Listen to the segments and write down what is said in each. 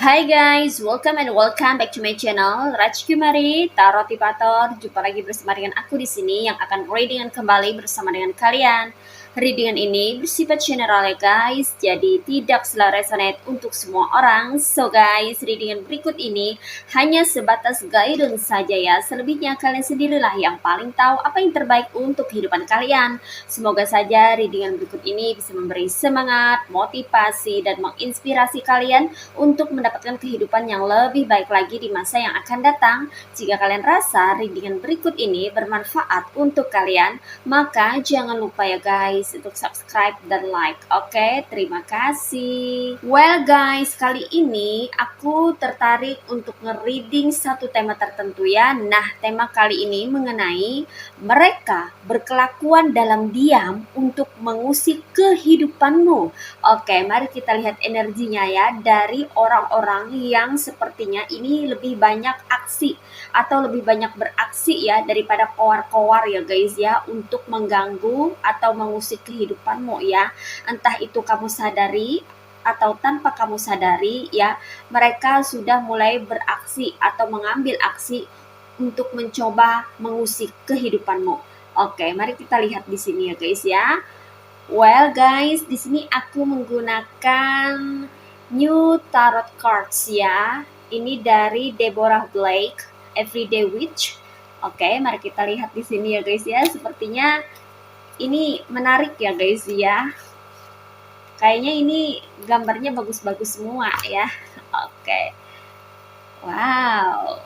Hai guys, welcome back to my channel Raj Kumari Tarot Tipator. Jumpa lagi bersama dengan aku di sini yang akan readingan kembali bersama dengan kalian. Readingan ini bersifat general ya guys, jadi tidak selalu resonate untuk semua orang. So guys, readingan berikut ini hanya sebatas guidance saja ya. Selebihnya kalian sendirilah yang paling tahu apa yang terbaik untuk kehidupan kalian. Semoga saja readingan berikut ini bisa memberi semangat, motivasi, dan menginspirasi kalian untuk mendapatkan kehidupan yang lebih baik lagi di masa yang akan datang. Jika kalian rasa readingan berikut ini bermanfaat untuk kalian, maka jangan lupa ya guys untuk subscribe dan like. Oke, terima kasih. Well guys, kali ini aku tertarik untuk nge-reading satu tema tertentu ya. Nah, tema kali ini mengenai mereka berkelakuan dalam diam untuk mengusik kehidupanmu. Oke, mari kita lihat energinya ya dari orang-orang yang sepertinya ini lebih banyak aksi atau lebih banyak beraksi ya daripada kowar-kowar ya guys ya untuk mengganggu atau mengusik kehidupanmu ya. Entah itu kamu sadari atau tanpa kamu sadari ya, mereka sudah mulai beraksi atau mengambil aksi untuk mencoba mengusik kehidupanmu. Oke, mari kita lihat di sini ya guys ya. Well guys, di sini aku menggunakan New Tarot Cards ya. Ini dari Deborah Blake, Everyday Witch. Oke, mari kita lihat di sini ya guys ya. Sepertinya ini menarik ya guys ya. Kayaknya ini gambarnya bagus-bagus semua ya. Oke. Wow.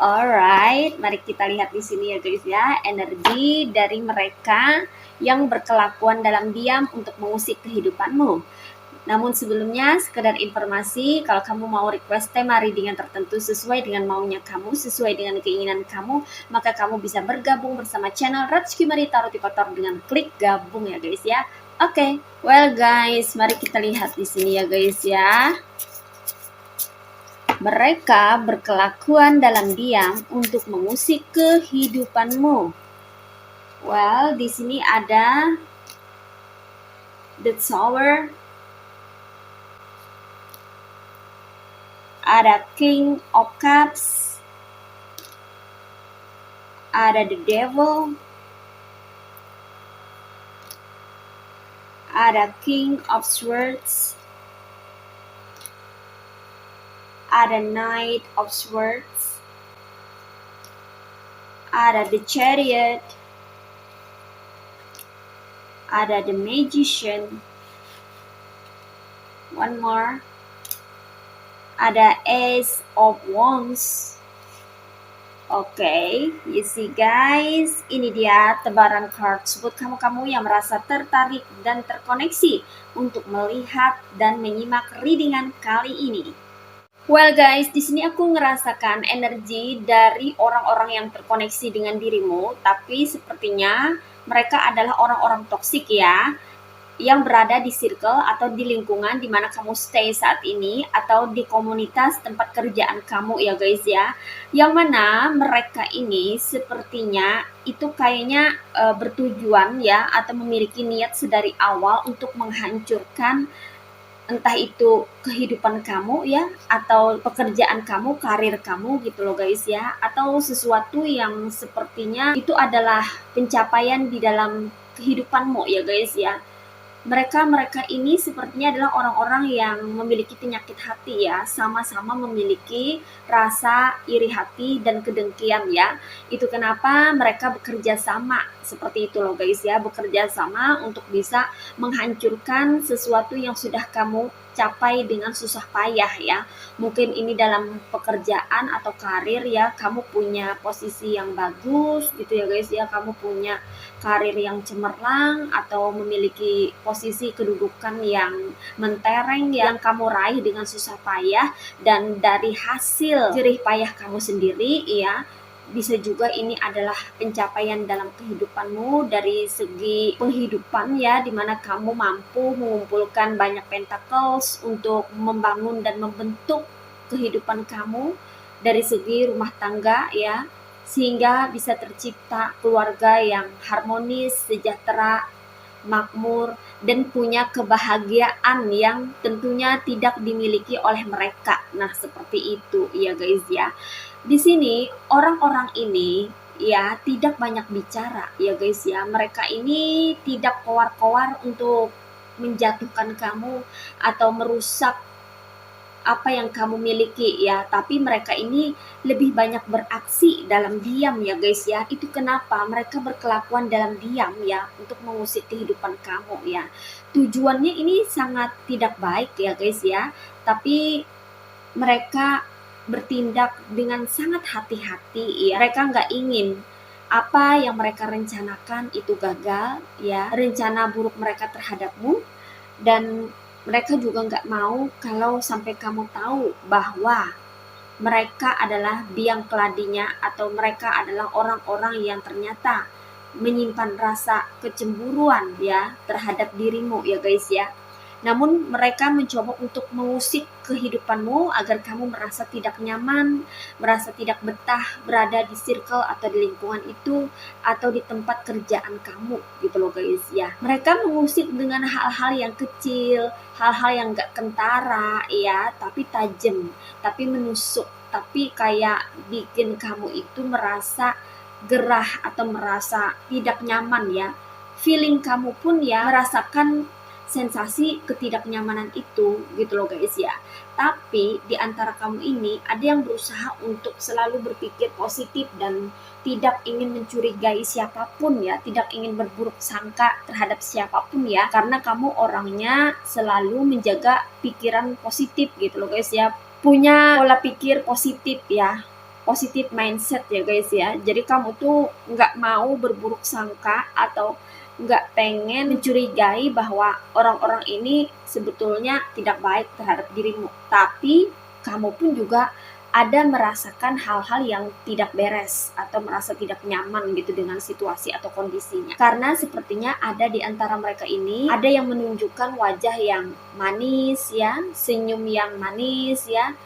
Alright, mari kita lihat di sini ya guys ya, energi dari mereka yang berkelakuan dalam diam untuk mengusik kehidupanmu. Namun sebelumnya, sekedar informasi, kalau kamu mau request tema readingan tertentu sesuai dengan maunya kamu, sesuai dengan keinginan kamu, maka kamu bisa bergabung bersama channel Raj Kumari Tarot Tipator dengan klik gabung ya guys ya. Oke, well guys, mari kita lihat di sini ya guys ya. Mereka berkelakuan dalam diam untuk mengusik kehidupanmu. Well, di sini ada The Tower, ada King of Cups, ada The Devil, ada King of Swords, ada Knight of Swords, ada The Chariot, ada The Magician, one more, ada Ace of Wands. Oke, you see guys, ini dia tebaran cards buat kamu-kamu yang merasa tertarik dan terkoneksi untuk melihat dan menyimak readingan kali ini. Well guys, di sini aku ngerasakan energi dari orang-orang yang terkoneksi dengan dirimu, tapi sepertinya mereka adalah orang-orang toksik ya, yang berada di circle atau di lingkungan di mana kamu stay saat ini atau di komunitas tempat kerjaan kamu ya guys ya, yang mana mereka ini sepertinya itu kayaknya bertujuan ya atau memiliki niat sedari awal untuk menghancurkan entah itu kehidupan kamu ya atau pekerjaan kamu, karir kamu gitu loh guys ya, atau sesuatu yang sepertinya itu adalah pencapaian di dalam kehidupanmu ya guys ya. Mereka ini sepertinya adalah orang-orang yang memiliki penyakit hati ya, sama-sama memiliki rasa iri hati dan kedengkian ya. Itu kenapa mereka bekerja sama seperti itu loh guys ya, bekerja sama untuk bisa menghancurkan sesuatu yang sudah kamu capai dengan susah payah ya. Mungkin ini dalam pekerjaan atau karir ya, kamu punya posisi yang bagus gitu ya guys ya, kamu punya karir yang cemerlang atau memiliki posisi kedudukan yang mentereng yang kamu raih dengan susah payah, dan dari hasil jerih payah kamu sendiri ya, bisa juga ini adalah pencapaian dalam kehidupanmu dari segi penghidupan ya, dimana kamu mampu mengumpulkan banyak pentacles untuk membangun dan membentuk kehidupan kamu dari segi rumah tangga ya, sehingga bisa tercipta keluarga yang harmonis, sejahtera, makmur, dan punya kebahagiaan yang tentunya tidak dimiliki oleh mereka. Nah, seperti itu ya guys ya. Di sini orang-orang ini ya tidak banyak bicara ya guys ya. Mereka ini tidak kowar-kowar untuk menjatuhkan kamu atau merusak apa yang kamu miliki ya, tapi mereka ini lebih banyak beraksi dalam diam ya guys ya. Itu kenapa mereka berkelakuan dalam diam ya, untuk mengusik kehidupan kamu ya. Tujuannya ini sangat tidak baik ya guys ya, tapi mereka bertindak dengan sangat hati-hati ya. Mereka nggak ingin apa yang mereka rencanakan itu gagal ya, rencana buruk mereka terhadapmu. Dan mereka juga nggak mau kalau sampai kamu tahu bahwa mereka adalah biang keladinya, atau mereka adalah orang-orang yang ternyata menyimpan rasa kecemburuan ya terhadap dirimu ya guys ya. Namun mereka mencoba untuk mengusik kehidupanmu agar kamu merasa tidak nyaman, merasa tidak betah berada di circle atau di lingkungan itu, atau di tempat kerjaan kamu gitu loh guys ya. Mereka mengusik dengan hal-hal yang kecil, hal-hal yang gak kentara ya, tapi tajam, tapi menusuk, tapi kayak bikin kamu itu merasa gerah atau merasa tidak nyaman ya. Feeling kamu pun ya merasakan sensasi ketidaknyamanan itu gitu loh guys ya. Tapi di antara kamu ini ada yang berusaha untuk selalu berpikir positif dan tidak ingin mencurigai siapapun ya, tidak ingin berburuk sangka terhadap siapapun ya, karena kamu orangnya selalu menjaga pikiran positif gitu loh guys ya, punya pola pikir positif ya, positif mindset ya guys ya. Jadi kamu tuh nggak mau berburuk sangka atau nggak pengen mencurigai bahwa orang-orang ini sebetulnya tidak baik terhadap dirimu. Tapi kamu pun juga ada merasakan hal-hal yang tidak beres atau merasa tidak nyaman gitu dengan situasi atau kondisinya. Karena sepertinya ada di antara mereka ini ada yang menunjukkan wajah yang manis ya, senyum yang manis ya,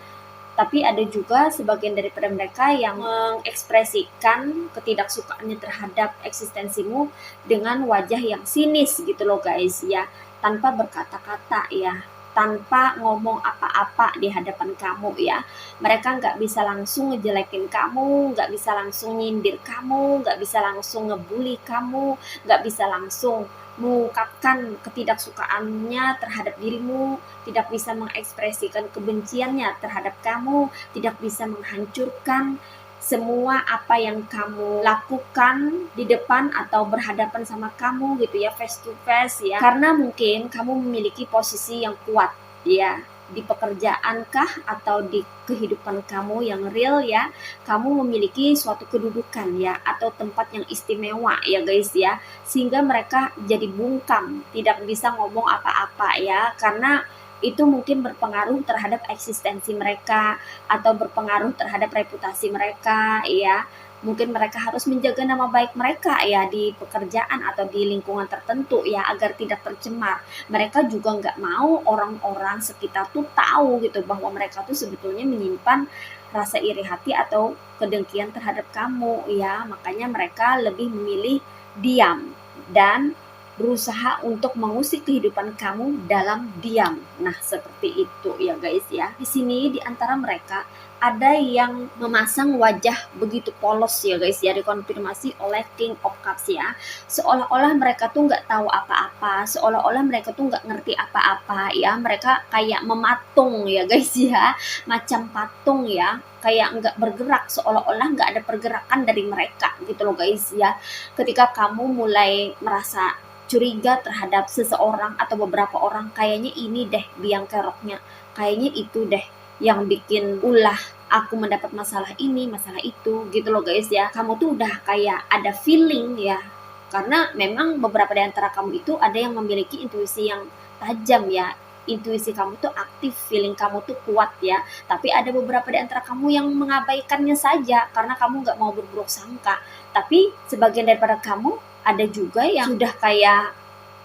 tapi ada juga sebagian daripada mereka yang mengekspresikan ketidaksukaannya terhadap eksistensimu dengan wajah yang sinis gitu loh guys ya, tanpa berkata-kata ya, tanpa ngomong apa-apa di hadapan kamu ya. Mereka nggak bisa langsung ngejelekin kamu, nggak bisa langsung nyindir kamu, nggak bisa langsung ngebully kamu, nggak bisa langsung mengungkapkan ketidaksukaannya terhadap dirimu, tidak bisa mengekspresikan kebenciannya terhadap kamu, tidak bisa menghancurkan semua apa yang kamu lakukan di depan atau berhadapan sama kamu gitu ya, face to face ya. Karena mungkin kamu memiliki posisi yang kuat ya, di pekerjaan kah atau di kehidupan kamu yang real ya, kamu memiliki suatu kedudukan ya, atau tempat yang istimewa ya guys ya, sehingga mereka jadi bungkam, tidak bisa ngomong apa-apa ya, karena itu mungkin berpengaruh terhadap eksistensi mereka atau berpengaruh terhadap reputasi mereka ya. Mungkin mereka harus menjaga nama baik mereka ya di pekerjaan atau di lingkungan tertentu ya, agar tidak tercemar. Mereka juga nggak mau orang-orang sekitar tuh tahu gitu bahwa mereka tuh sebetulnya menyimpan rasa iri hati atau kedengkian terhadap kamu ya. Makanya mereka lebih memilih diam dan berusaha untuk mengusik kehidupan kamu dalam diam. Nah, seperti itu ya guys ya. Di sini di antara mereka ada yang memasang wajah begitu polos ya guys ya, dikonfirmasi oleh King of Cups ya. Seolah-olah mereka tuh nggak tahu apa-apa, seolah-olah mereka tuh nggak ngerti apa-apa ya. Mereka kayak mematung ya guys ya, macam patung ya, kayak nggak bergerak, seolah-olah nggak ada pergerakan dari mereka gitu loh guys ya. Ketika kamu mulai merasa curiga terhadap seseorang atau beberapa orang, kayaknya ini deh biang keroknya, kayaknya itu deh yang bikin ulah aku mendapat masalah ini, masalah itu gitu loh guys ya. Kamu tuh udah kayak ada feeling ya, karena memang beberapa di antara kamu itu ada yang memiliki intuisi yang tajam ya. Intuisi kamu tuh aktif, feeling kamu tuh kuat ya. Tapi ada beberapa di antara kamu yang mengabaikannya saja karena kamu nggak mau berburuk sangka. Tapi sebagian daripada kamu ada juga yang sudah kayak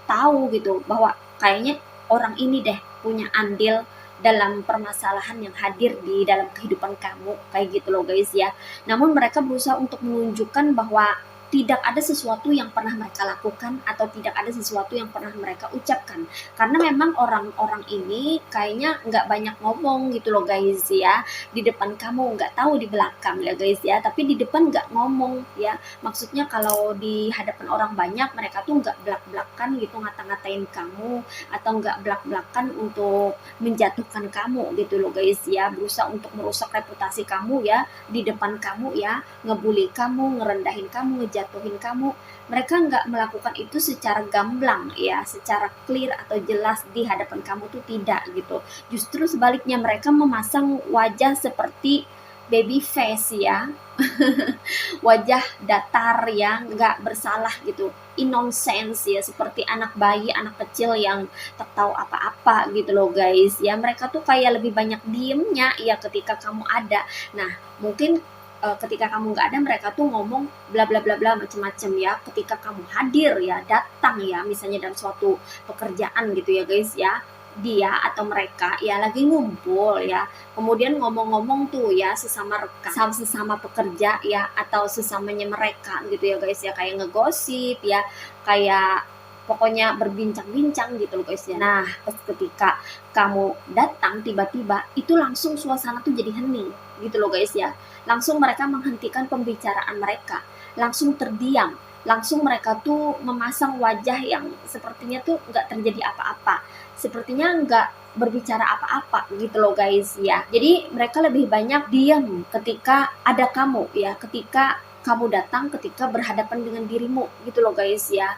tahu gitu bahwa kayaknya orang ini deh punya andil dalam permasalahan yang hadir di dalam kehidupan kamu, kayak gitu loh guys ya. Namun mereka berusaha untuk menunjukkan bahwa tidak ada sesuatu yang pernah mereka lakukan atau tidak ada sesuatu yang pernah mereka ucapkan, karena memang orang-orang ini kayaknya nggak banyak ngomong gitu loh guys ya. Di depan kamu nggak tahu di belakang ya guys ya, tapi di depan nggak ngomong ya. Maksudnya kalau di hadapan orang banyak mereka tuh nggak belak-belakan gitu ngata-ngatain kamu, atau nggak belak-belakan untuk menjatuhkan kamu gitu loh guys ya, berusaha untuk merusak reputasi kamu ya di depan kamu ya, ngebully kamu, ngerendahin kamu, ngejatuhin kamu. Mereka nggak melakukan itu secara gamblang ya, secara clear atau jelas di hadapan kamu tuh tidak gitu. Justru sebaliknya mereka memasang wajah seperti baby face ya, wajah datar yang nggak bersalah gitu, innocence ya, seperti anak bayi, anak kecil yang tak tahu apa-apa gitu loh guys ya. Mereka tuh kayak lebih banyak diemnya ya ketika kamu ada. Nah mungkin ketika kamu nggak ada mereka tuh ngomong bla bla bla bla macem-macem ya. Ketika kamu hadir ya, datang ya, misalnya dalam suatu pekerjaan gitu ya guys ya, dia atau mereka ya lagi ngumpul ya, kemudian ngomong-ngomong tuh ya sesama rekan, sesama pekerja ya, atau sesamanya mereka gitu ya guys ya, kayak ngegosip ya, kayak pokoknya berbincang-bincang gitu loh guys ya. Nah pas ketika kamu datang tiba-tiba itu langsung suasana tuh jadi hening gitu loh guys ya. Langsung mereka menghentikan pembicaraan mereka, langsung terdiam, langsung mereka tuh memasang wajah yang sepertinya tuh nggak terjadi apa-apa, sepertinya nggak berbicara apa-apa gitu loh guys ya. Jadi mereka lebih banyak diam ketika ada kamu ya, ketika kamu datang, ketika berhadapan dengan dirimu gitu loh guys ya.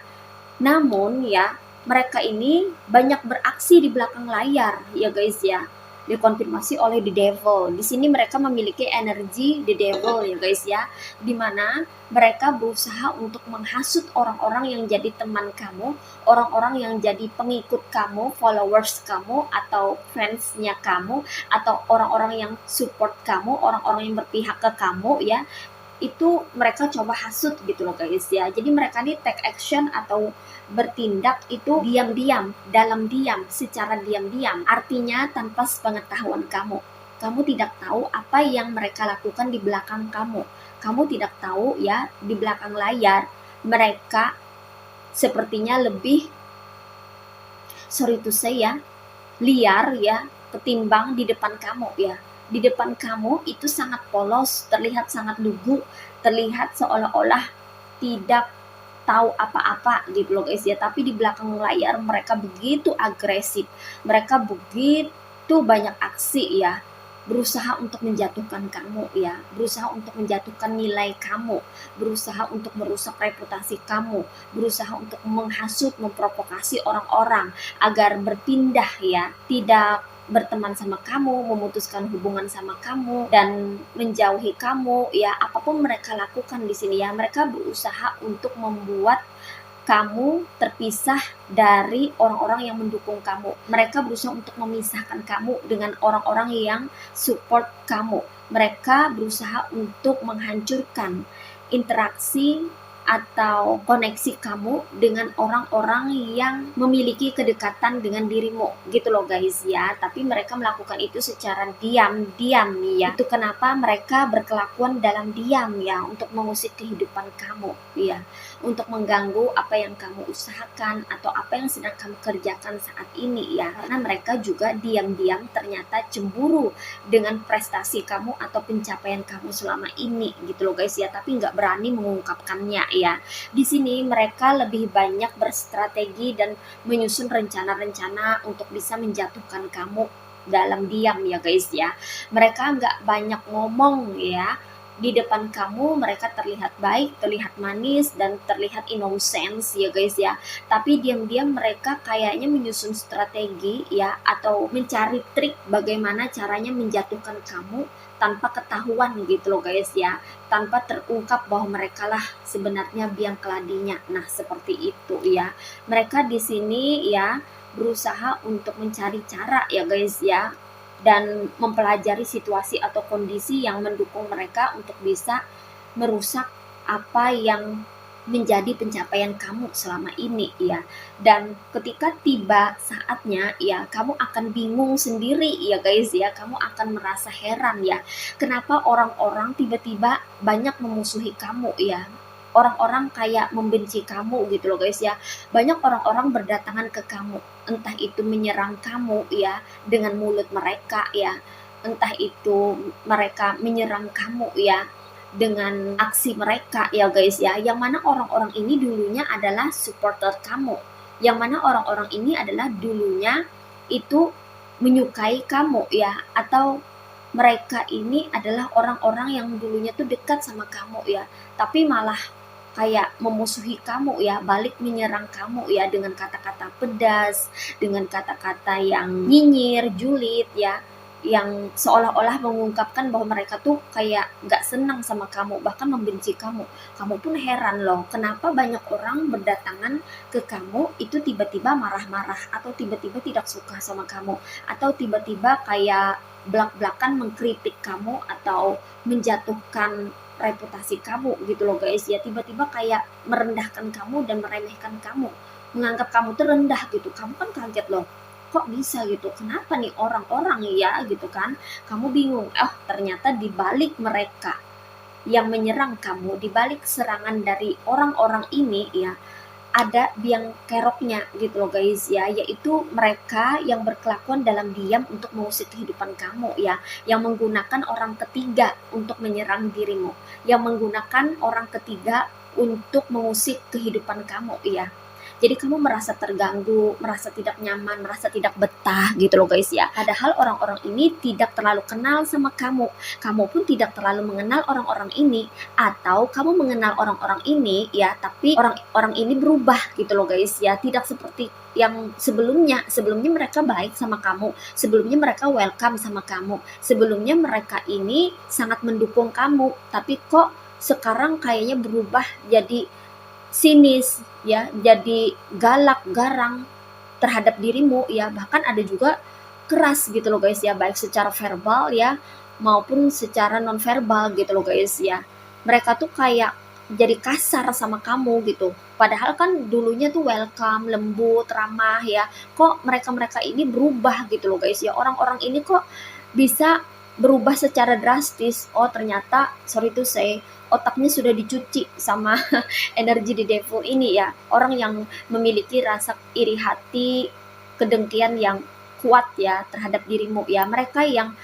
Namun ya, mereka ini banyak beraksi di belakang layar ya guys ya. Dikonfirmasi oleh The Devil. Di sini mereka memiliki energi The Devil ya guys ya. Dimana mereka berusaha untuk menghasut orang-orang yang jadi teman kamu, orang-orang yang jadi pengikut kamu, followers kamu, atau fansnya kamu, atau orang-orang yang support kamu, orang-orang yang berpihak ke kamu ya. Itu mereka coba hasut gitu loh guys ya. Jadi mereka nih take action atau bertindak itu diam-diam, dalam diam, secara diam-diam. Artinya tanpa sepengetahuan kamu. Kamu tidak tahu apa yang mereka lakukan di belakang kamu. Kamu tidak tahu ya di belakang layar mereka sepertinya lebih, sorry to say ya, liar ya ketimbang di depan kamu ya. Di depan kamu itu sangat polos, terlihat sangat lugu, terlihat seolah-olah tidak tahu apa-apa gitu loh guys ya. Tapi di belakang layar mereka begitu agresif, mereka begitu banyak aksi ya, berusaha untuk menjatuhkan kamu ya, berusaha untuk menjatuhkan nilai kamu, berusaha untuk merusak reputasi kamu, berusaha untuk menghasut, memprovokasi orang-orang agar berpindah ya, tidak berteman sama kamu, memutuskan hubungan sama kamu, dan menjauhi kamu ya. Apapun mereka lakukan di sini ya, mereka berusaha untuk membuat kamu terpisah dari orang-orang yang mendukung kamu. Mereka berusaha untuk memisahkan kamu dengan orang-orang yang support kamu. Mereka berusaha untuk menghancurkan interaksi atau koneksi kamu dengan orang-orang yang memiliki kedekatan dengan dirimu gitu loh guys ya. Tapi mereka melakukan itu secara diam-diam ya. Itu kenapa mereka berkelakuan dalam diam ya, untuk mengusik kehidupan kamu ya, untuk mengganggu apa yang kamu usahakan atau apa yang sedang kamu kerjakan saat ini ya. Karena mereka juga diam-diam ternyata cemburu dengan prestasi kamu atau pencapaian kamu selama ini gitu loh guys ya, tapi nggak berani mengungkapkannya ya. Di sini mereka lebih banyak berstrategi dan menyusun rencana-rencana untuk bisa menjatuhkan kamu dalam diam ya guys ya. Mereka nggak banyak ngomong ya. Di depan kamu mereka terlihat baik, terlihat manis, dan terlihat innocence ya guys ya. Tapi diam-diam mereka kayaknya menyusun strategi ya, atau mencari trik bagaimana caranya menjatuhkan kamu tanpa ketahuan gitu loh guys ya, tanpa terungkap bahwa mereka lah sebenarnya biang keladinya. Nah, seperti itu ya. Mereka di sini ya berusaha untuk mencari cara ya guys ya, dan mempelajari situasi atau kondisi yang mendukung mereka untuk bisa merusak apa yang menjadi pencapaian kamu selama ini ya. Dan ketika tiba saatnya ya, kamu akan bingung sendiri ya guys ya, kamu akan merasa heran ya, kenapa orang-orang tiba-tiba banyak memusuhi kamu ya, orang-orang kayak membenci kamu gitu loh guys ya. Banyak orang-orang berdatangan ke kamu, entah itu menyerang kamu ya dengan mulut mereka ya, entah itu mereka menyerang kamu ya dengan aksi mereka ya guys ya, yang mana orang-orang ini dulunya adalah supporter kamu, yang mana orang-orang ini adalah dulunya itu menyukai kamu ya, atau mereka ini adalah orang-orang yang dulunya tuh dekat sama kamu ya, tapi malah kayak memusuhi kamu ya, balik menyerang kamu ya dengan kata-kata pedas, dengan kata-kata yang nyinyir, julid ya, yang seolah-olah mengungkapkan bahwa mereka tuh kayak gak senang sama kamu, bahkan membenci kamu. Kamu pun heran loh, kenapa banyak orang berdatangan ke kamu itu tiba-tiba marah-marah, atau tiba-tiba tidak suka sama kamu, atau tiba-tiba kayak belak-belakan mengkritik kamu atau menjatuhkan reputasi kamu gitu loh guys ya. Tiba-tiba kayak merendahkan kamu dan meremehkan kamu, menganggap kamu tuh rendah gitu. Kamu kan kaget loh, kok bisa gitu, kenapa nih orang-orang ya gitu kan. Kamu bingung, oh ternyata dibalik mereka yang menyerang kamu, dibalik serangan dari orang-orang ini ya, ada biang keroknya gitu loh guys ya, yaitu mereka yang berkelakuan dalam diam untuk mengusik kehidupan kamu ya, yang menggunakan orang ketiga untuk menyerang dirimu, yang menggunakan orang ketiga untuk mengusik kehidupan kamu ya. Jadi kamu merasa terganggu, merasa tidak nyaman, merasa tidak betah gitu loh guys ya. Padahal orang-orang ini tidak terlalu kenal sama kamu. Kamu pun tidak terlalu mengenal orang-orang ini, atau kamu mengenal orang-orang ini ya, tapi orang-orang ini berubah gitu loh guys ya. Tidak seperti yang sebelumnya. Sebelumnya mereka baik sama kamu, sebelumnya mereka welcome sama kamu, sebelumnya mereka ini sangat mendukung kamu, tapi kok sekarang kayaknya berubah jadi sinis ya, jadi galak, garang terhadap dirimu ya, bahkan ada juga keras gitu loh guys ya, baik secara verbal ya maupun secara non verbal gitu loh guys ya. Mereka tuh kayak jadi kasar sama kamu gitu, padahal kan dulunya tuh welcome, lembut, ramah ya. Kok mereka-mereka ini berubah gitu loh guys ya, orang-orang ini kok bisa berubah secara drastis. Oh ternyata, sorry to say, otaknya sudah dicuci sama energi di devil ini ya. Orang yang memiliki rasa iri hati, kedengkian yang kuat ya terhadap dirimu ya. Mereka yang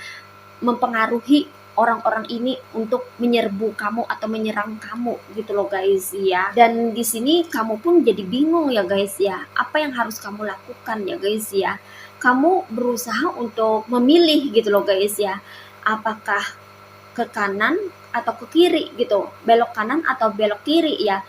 mempengaruhi orang-orang ini untuk menyerbu kamu atau menyerang kamu gitu loh guys ya. Dan di sini kamu pun jadi bingung ya guys ya, apa yang harus kamu lakukan ya guys ya. Kamu berusaha untuk memilih gitu loh guys ya, apakah ke kanan atau ke kiri gitu, belok kanan atau belok kiri ya.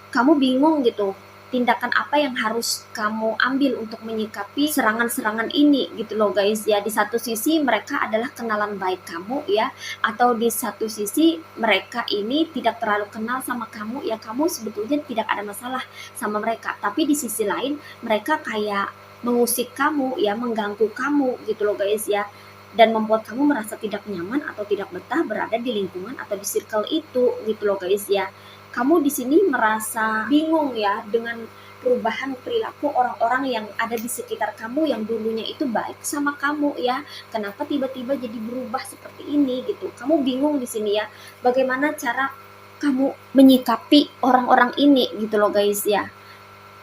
Kamu bingung gitu, tindakan apa yang harus kamu ambil untuk menyikapi serangan-serangan ini gitu loh guys ya. Di satu sisi mereka adalah kenalan baik kamu ya, atau di satu sisi mereka ini tidak terlalu kenal sama kamu ya, kamu sebetulnya tidak ada masalah sama mereka, tapi di sisi lain mereka kayak mengusik kamu ya, mengganggu kamu gitu loh guys ya, dan membuat kamu merasa tidak nyaman atau tidak betah berada di lingkungan atau di circle itu gitu loh guys ya. kamu di sini merasa bingung ya dengan perubahan perilaku orang-orang yang ada di sekitar kamu yang dulunya itu baik sama kamu ya. Kenapa tiba-tiba jadi berubah seperti ini gitu. Kamu bingung di sini ya. Bagaimana cara kamu menyikapi orang-orang ini gitu loh guys ya.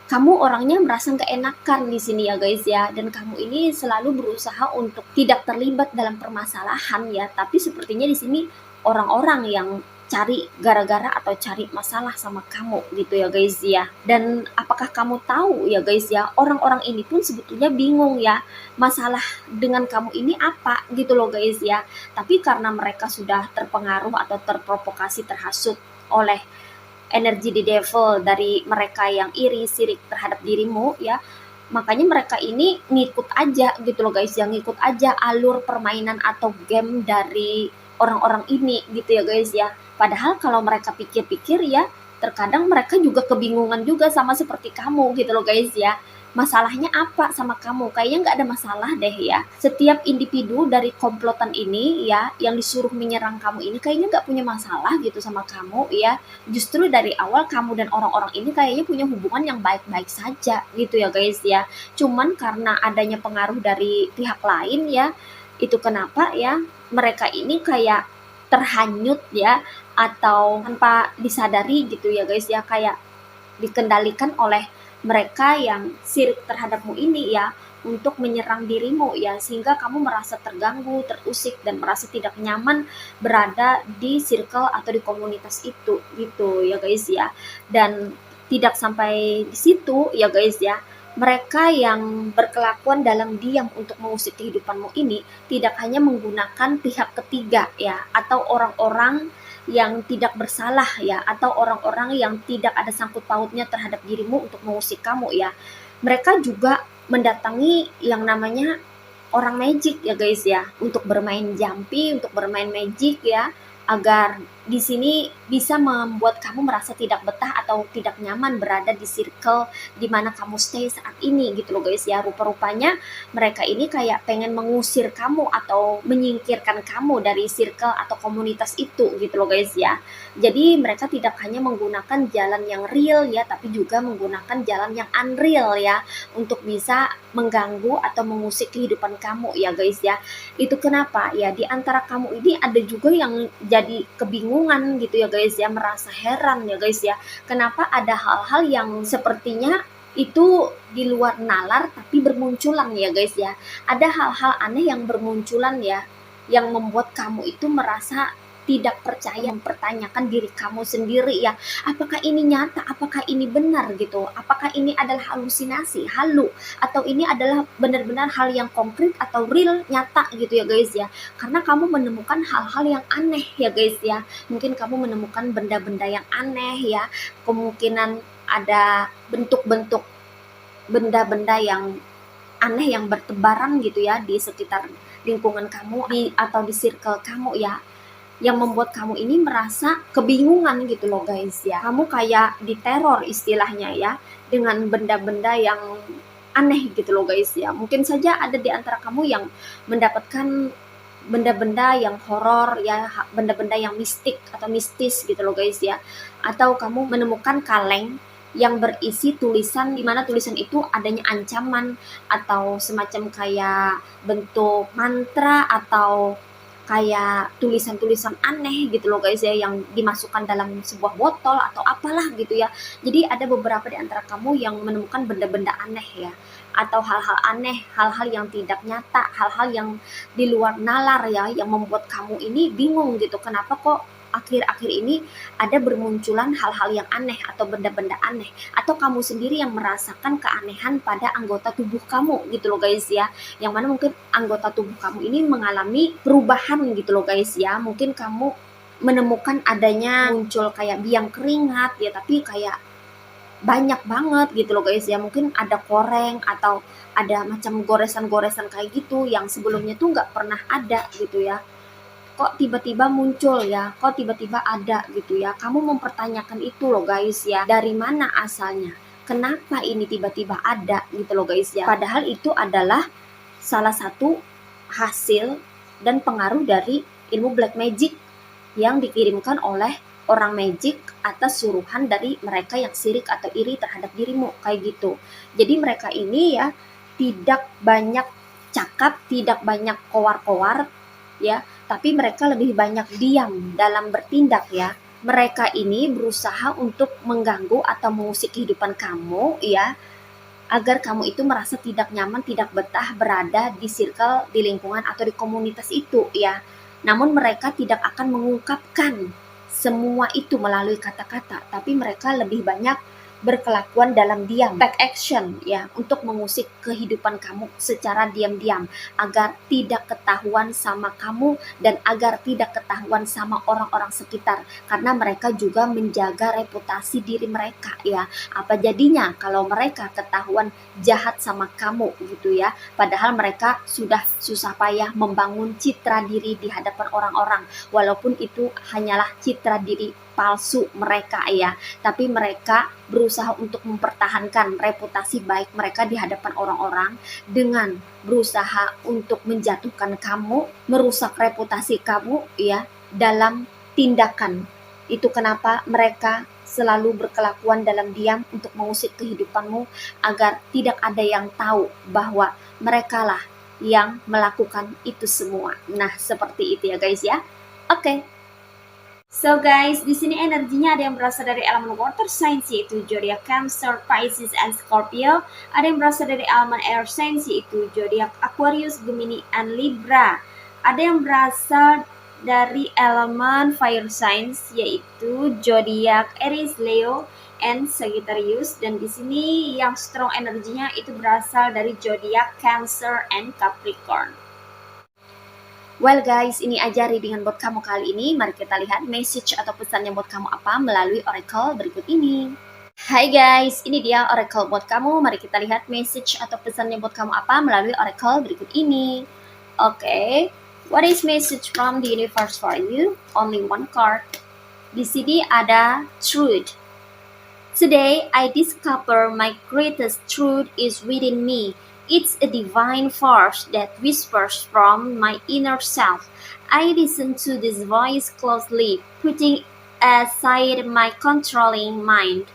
Kamu orangnya merasa nggak enakan di sini ya guys ya, dan kamu ini selalu berusaha untuk tidak terlibat dalam permasalahan ya, tapi sepertinya di sini orang-orang yang cari gara-gara atau cari masalah sama kamu gitu ya guys ya. Dan apakah kamu tahu ya guys ya, orang-orang ini pun sebetulnya bingung ya, masalah dengan kamu ini apa gitu loh guys ya. Tapi karena mereka sudah terpengaruh atau terprovokasi, terhasut oleh energi di devil dari mereka yang iri, sirik terhadap dirimu ya, makanya mereka ini ngikut aja gitu loh guys, yang ngikut aja alur permainan atau game dari orang-orang ini gitu ya guys ya. Padahal kalau mereka pikir-pikir ya, terkadang mereka juga kebingungan juga sama seperti kamu gitu loh guys ya. Masalahnya apa sama kamu? Kayaknya nggak ada masalah deh ya. Setiap individu dari komplotan ini ya, yang disuruh menyerang kamu ini kayaknya nggak punya masalah gitu sama kamu ya. Justru dari awal kamu dan orang-orang ini kayaknya punya hubungan yang baik-baik saja gitu ya guys ya. Cuman karena adanya pengaruh dari pihak lain ya, itu kenapa ya mereka ini kayak terhanyut ya, atau tanpa disadari gitu ya guys ya, kayak dikendalikan oleh mereka yang sirik terhadapmu ini ya, untuk menyerang dirimu ya, sehingga kamu merasa terganggu, terusik, dan merasa tidak nyaman berada di circle atau di komunitas itu gitu ya guys ya. Dan tidak sampai di situ ya guys ya, mereka yang berkelakuan dalam diam untuk mengusik kehidupanmu ini tidak hanya menggunakan pihak ketiga ya, atau orang-orang yang tidak bersalah ya, atau orang-orang yang tidak ada sangkut pautnya terhadap dirimu untuk mengusik kamu ya. Mereka juga mendatangi yang namanya orang magic ya guys ya, untuk bermain jampi, untuk bermain magic ya, agar di sini bisa membuat kamu merasa tidak betah atau tidak nyaman berada di circle di mana kamu stay saat ini gitu loh guys ya. Rupa-rupanya mereka ini kayak pengen mengusir kamu atau menyingkirkan kamu dari circle atau komunitas itu gitu loh guys ya. Jadi mereka tidak hanya menggunakan jalan yang real ya, tapi juga menggunakan jalan yang unreal ya, untuk bisa mengganggu atau mengusik kehidupan kamu ya guys ya. Itu kenapa ya, di antara kamu ini ada juga yang jadi kebingungan gitu ya guys ya, merasa heran ya guys ya, kenapa ada hal-hal yang sepertinya itu di luar nalar tapi bermunculan ya guys ya. Ada hal-hal aneh yang bermunculan ya, yang membuat kamu itu merasa tidak percaya, mempertanyakan diri kamu sendiri ya, apakah ini nyata, apakah ini benar gitu, apakah ini adalah halusinasi, halu, atau ini adalah benar-benar hal yang konkret atau real, nyata gitu ya guys ya. Karena kamu menemukan hal-hal yang aneh ya guys ya, mungkin kamu menemukan benda-benda yang aneh ya, kemungkinan ada bentuk-bentuk benda-benda yang aneh yang bertebaran gitu ya di sekitar lingkungan kamu atau di circle kamu ya, yang membuat kamu ini merasa kebingungan gitu loh guys ya. Kamu kayak diteror istilahnya ya, dengan benda-benda yang aneh gitu loh guys ya. Mungkin saja ada di antara kamu yang mendapatkan benda-benda yang horor ya, benda-benda yang mistik atau mistis gitu loh guys ya. Atau kamu menemukan kaleng yang berisi tulisan, di mana tulisan itu adanya ancaman atau semacam kayak bentuk mantra atau kayak tulisan-tulisan aneh gitu loh guys ya, yang dimasukkan dalam sebuah botol atau apalah gitu ya. Jadi ada beberapa di antara kamu yang menemukan benda-benda aneh ya, atau hal-hal aneh, hal-hal yang tidak nyata, hal-hal yang di luar nalar ya, yang membuat kamu ini bingung gitu, kenapa kok akhir-akhir ini ada bermunculan hal-hal yang aneh atau benda-benda aneh, atau kamu sendiri yang merasakan keanehan pada anggota tubuh kamu gitu loh guys ya, yang mana mungkin anggota tubuh kamu ini mengalami perubahan gitu loh guys ya. Mungkin kamu menemukan adanya muncul kayak biang keringat ya, tapi kayak banyak banget gitu loh guys ya. Mungkin ada koreng atau ada macam goresan-goresan kayak gitu yang sebelumnya tuh nggak pernah ada gitu ya, kok tiba-tiba muncul ya, kok tiba-tiba ada gitu ya. Kamu mempertanyakan itu loh guys ya, dari mana asalnya, kenapa ini tiba-tiba ada gitu loh guys ya. Padahal itu adalah salah satu hasil dan pengaruh dari ilmu black magic yang dikirimkan oleh orang magic atas suruhan dari mereka yang sirik atau iri terhadap dirimu, kayak gitu. Jadi mereka ini ya tidak banyak cakap, tidak banyak kowar-kowar ya, tapi mereka lebih banyak diam dalam bertindak ya. Mereka ini berusaha untuk mengganggu atau mengusik kehidupan kamu ya, agar kamu itu merasa tidak nyaman, tidak betah berada di circle, di lingkungan atau di komunitas itu ya. Namun mereka tidak akan mengungkapkan semua itu melalui kata-kata, tapi mereka lebih banyak berkelakuan dalam diam, back action ya, untuk mengusik kehidupan kamu secara diam-diam agar tidak ketahuan sama kamu dan agar tidak ketahuan sama orang-orang sekitar, karena mereka juga menjaga reputasi diri mereka ya. Apa jadinya kalau mereka ketahuan jahat sama kamu gitu ya, padahal mereka sudah susah payah membangun citra diri di hadapan orang-orang, walaupun itu hanyalah citra diri palsu mereka ya, tapi mereka berusaha untuk mempertahankan reputasi baik mereka di hadapan orang-orang dengan berusaha untuk menjatuhkan kamu, merusak reputasi kamu ya dalam tindakan. Itu kenapa mereka selalu berkelakuan dalam diam untuk mengusik kehidupanmu agar tidak ada yang tahu bahwa merekalah yang melakukan itu semua. Nah, seperti itu ya guys ya. Oke. So guys, di sini energinya ada yang berasal dari elemen water signs yaitu zodiak Cancer, Pisces, and Scorpio. Ada yang berasal dari elemen air signs yaitu zodiak Aquarius, Gemini, and Libra. Ada yang berasal dari elemen fire signs yaitu zodiak Aries, Leo, and Sagittarius. Dan di sini yang strong energinya itu berasal dari zodiak Cancer and Capricorn. Well guys, ini aja readingan buat kamu kali ini. Mari kita lihat message atau pesannya buat kamu apa melalui oracle berikut ini. Hai guys, ini dia oracle buat kamu. Mari kita lihat message atau pesannya buat kamu apa melalui oracle berikut ini. Oke, what is message from the universe for you? Only one card. Di sini ada truth. Today I discover my greatest truth is within me. It's a divine force that whispers from my inner self. I listen to this voice closely, putting aside my controlling mind.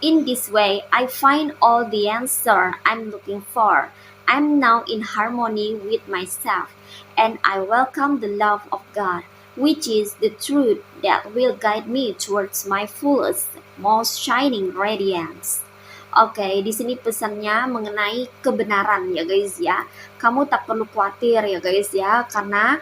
In this way, I find all the answer I'm looking for. I'm now in harmony with myself, and I welcome the love of God, which is the truth that will guide me towards my fullest, most shining radiance. Oke, di sini pesannya mengenai kebenaran ya guys ya. Kamu tak perlu khawatir ya guys ya, karena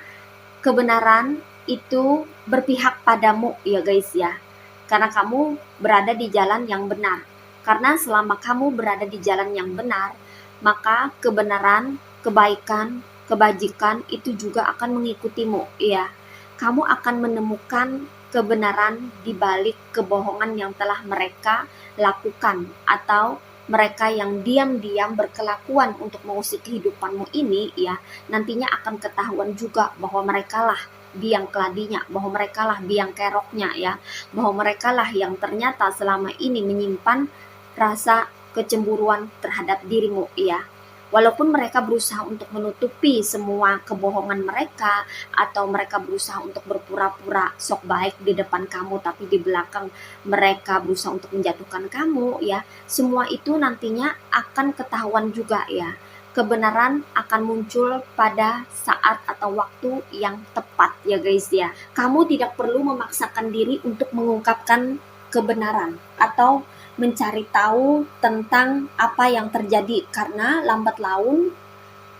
kebenaran itu berpihak padamu ya guys ya. Karena kamu berada di jalan yang benar. Karena selama kamu berada di jalan yang benar, maka kebenaran, kebaikan, kebajikan itu juga akan mengikutimu ya. Kamu akan menemukan kebenaran di balik kebohongan yang telah mereka lakukan, atau mereka yang diam-diam berkelakuan untuk mengusik kehidupanmu ini ya, nantinya akan ketahuan juga bahwa merekalah biang keladinya, bahwa merekalah biang keroknya ya, bahwa merekalah yang ternyata selama ini menyimpan rasa kecemburuan terhadap dirimu ya. Walaupun mereka berusaha untuk menutupi semua kebohongan mereka, atau mereka berusaha untuk berpura-pura sok baik di depan kamu, tapi di belakang mereka berusaha untuk menjatuhkan kamu ya, semua itu nantinya akan ketahuan juga ya. Kebenaran akan muncul pada saat atau waktu yang tepat ya guys ya. Kamu tidak perlu memaksakan diri untuk mengungkapkan kebenaran atau mencari tahu tentang apa yang terjadi, karena lambat laun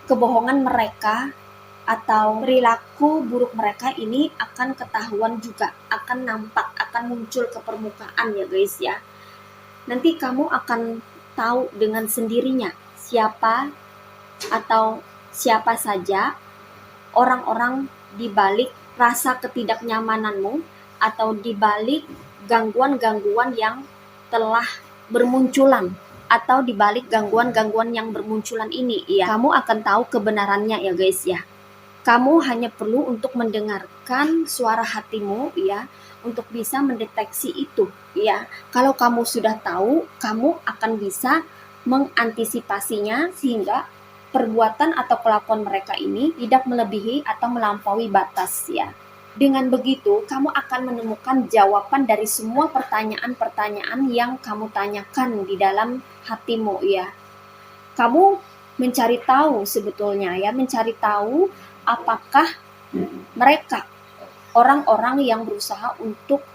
kebohongan mereka atau perilaku buruk mereka ini akan ketahuan juga, akan nampak, akan muncul ke permukaan ya guys ya. Nanti kamu akan tahu dengan sendirinya siapa atau siapa saja orang-orang di balik rasa ketidaknyamananmu atau di balik gangguan-gangguan yang telah bermunculan, atau di balik gangguan-gangguan yang bermunculan ini ya. Kamu akan tahu kebenarannya ya guys ya. Kamu hanya perlu untuk mendengarkan suara hatimu ya, untuk bisa mendeteksi itu ya. Kalau kamu sudah tahu, kamu akan bisa mengantisipasinya sehingga perbuatan atau kelakuan mereka ini tidak melebihi atau melampaui batas ya. Dengan begitu, kamu akan menemukan jawaban dari semua pertanyaan-pertanyaan yang kamu tanyakan di dalam hatimu ya. Kamu mencari tahu sebetulnya ya, mencari tahu apakah mereka orang-orang yang berusaha untuk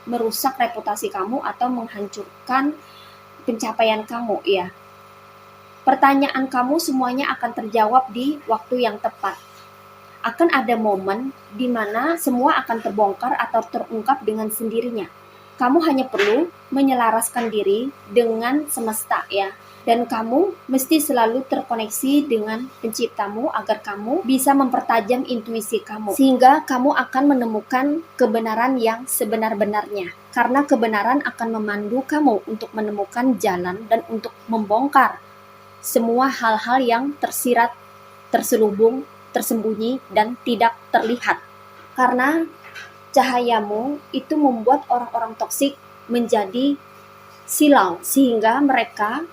merusak reputasi kamu atau menghancurkan pencapaian kamu ya. Pertanyaan kamu semuanya akan terjawab di waktu yang tepat. Akan ada momen di mana semua akan terbongkar atau terungkap dengan sendirinya. Kamu hanya perlu menyelaraskan diri dengan semesta ya. Dan kamu mesti selalu terkoneksi dengan penciptamu agar kamu bisa mempertajam intuisi kamu. Sehingga kamu akan menemukan kebenaran yang sebenar-benarnya. Karena kebenaran akan memandu kamu untuk menemukan jalan dan untuk membongkar semua hal-hal yang tersirat, terselubung, tersembunyi, dan tidak terlihat. Karena cahayamu itu membuat orang-orang toksik menjadi silau, sehingga mereka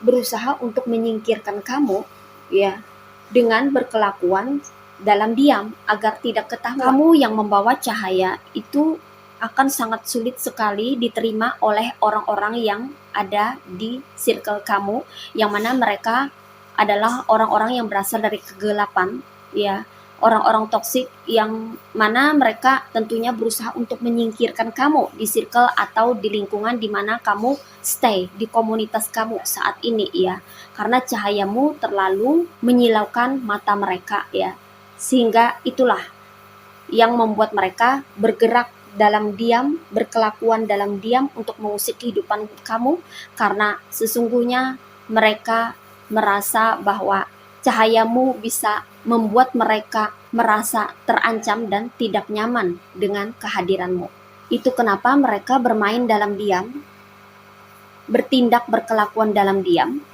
berusaha untuk menyingkirkan kamu ya dengan berkelakuan dalam diam agar tidak ketahuan. Kamu yang membawa cahaya itu akan sangat sulit sekali diterima oleh orang-orang yang ada di circle kamu, yang mana mereka adalah orang-orang yang berasal dari kegelapan ya, orang-orang toksik yang mana mereka tentunya berusaha untuk menyingkirkan kamu di circle atau di lingkungan di mana kamu stay, di komunitas kamu saat ini ya, karena cahayamu terlalu menyilaukan mata mereka ya, sehingga itulah yang membuat mereka bergerak dalam diam, berkelakuan dalam diam untuk mengusik kehidupan kamu, karena sesungguhnya mereka merasa bahwa cahayamu bisa membuat mereka merasa terancam dan tidak nyaman dengan kehadiranmu. Itu kenapa mereka bermain dalam diam, bertindak berkelakuan dalam diam,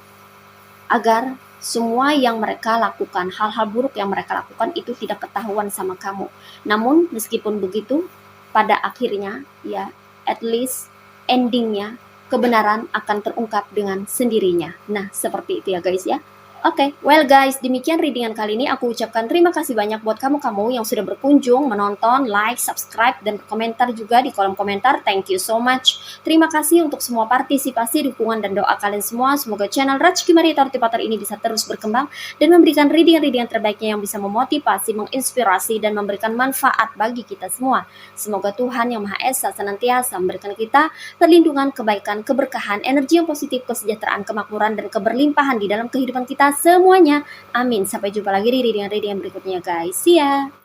agar semua yang mereka lakukan, hal-hal buruk yang mereka lakukan itu tidak ketahuan sama kamu. Namun meskipun begitu, pada akhirnya ya, at least endingnya kebenaran akan terungkap dengan sendirinya. Nah, seperti itu ya guys ya. Oke, well guys, demikian readingan kali ini. Aku ucapkan terima kasih banyak buat kamu-kamu yang sudah berkunjung, menonton, like, subscribe, dan berkomentar juga di kolom komentar. Thank you so much. Terima kasih untuk semua partisipasi, dukungan, dan doa kalian semua. Semoga channel Rachki Maria Tarot Patar ini bisa terus berkembang dan memberikan readingan-readingan terbaiknya yang bisa memotivasi, menginspirasi, dan memberikan manfaat bagi kita semua. Semoga Tuhan Yang Maha Esa senantiasa memberikan kita perlindungan, kebaikan, keberkahan, energi yang positif, kesejahteraan, kemakmuran, dan keberlimpahan di dalam kehidupan kita semuanya. Amin. Sampai jumpa lagi di reading berikutnya guys. See ya.